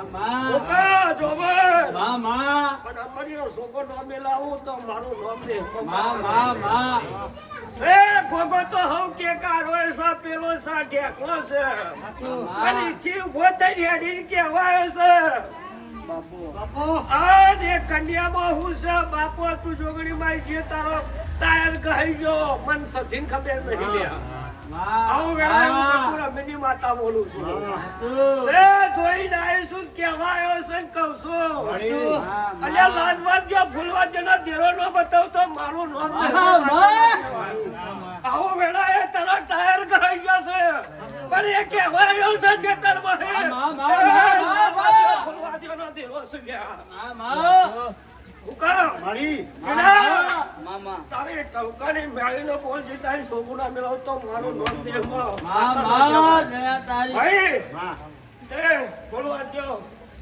Oka jobber માં માં પણ અમારીનો છોકરો નામે લાવું તો મારું નામ દે માં એ ગોગો તો હવ કે કારો સા પેલો સા ઢેકલો છે અને કી ઉભો થઈ રેડી કેવાય છે બાપુ આ દે કન્યામાં હું છે બાપુ તું જોગણીમાં જે તારો ટાયર કહી ગયો મન સધીન ખબર નહીં લે આવું વેળા હું પૂરા મિની માતા બોલું છું એ જોઈ જાય શું કહેવાયો છે કહું છું અને લાજવાદ જો ફૂલવા જેનો દેરો ન બતાવ તો મારું નામ આવો વેળા એ તારો ટાયર કહી ગયો છે પણ એ કહેવાયો છે ખેતરમાં ફૂલવા જેનો દેરો છે તારે ટવકાની મેળીનો બોલ જીતાની શોભુના મેળવ તો મારું નામ દેહમાં ભાઈ તે બોલવા દો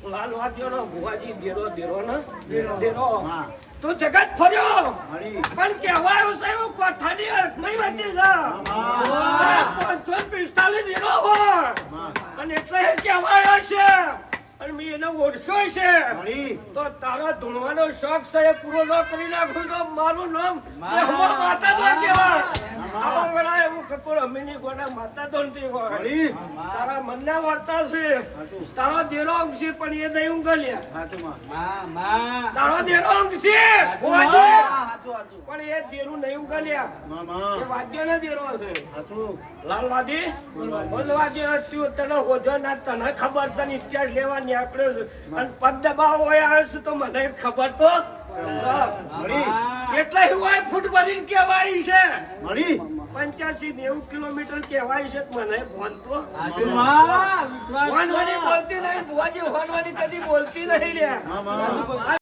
લાલ વાદ્યોનો ભુવાજી દેરો ને દેરો તું જગત ફર્યો પણ કહેવાયું છે એવું કોઠાની નહીં વચ્ચે છે 45 દેરો હોય અને એટલે કહેવાયો છે અને મેં એને ઓળશો છે તો તારા ધૂણવાનો શોખ છે એ પૂરો ન કરી નાખું તો મારું નામ માતા તો કહેવાય આવા વેળા એવું કકોર અમીની ગોડા માતા તો નથી હોય તારા મનના વર્તા છે તારો દેરો અંગ છે પણ એ નહીં ઊંઘલ્યા તારો દેરો અંગ છે પણ એ દેરું નહીં ઊંઘલ્યા એ વાદ્યનો દેરો છે લાલવાદી બોલવાદી તું તને હોજો ના તને ખબર છે ને ઇતિહાસ લેવા નીકળ્યો છે અને પદ દબાવ હોય આવે છે તો મને ખબર તો એટલે હોય ફૂટ ભરીને કહેવાય છે 85-90 કિલોમીટર કહેવાય છે મને ફોન તો હોનવાની બોલતી નહીં ભુવાજી હોનવાની કદી બોલતી નહીં લ્યા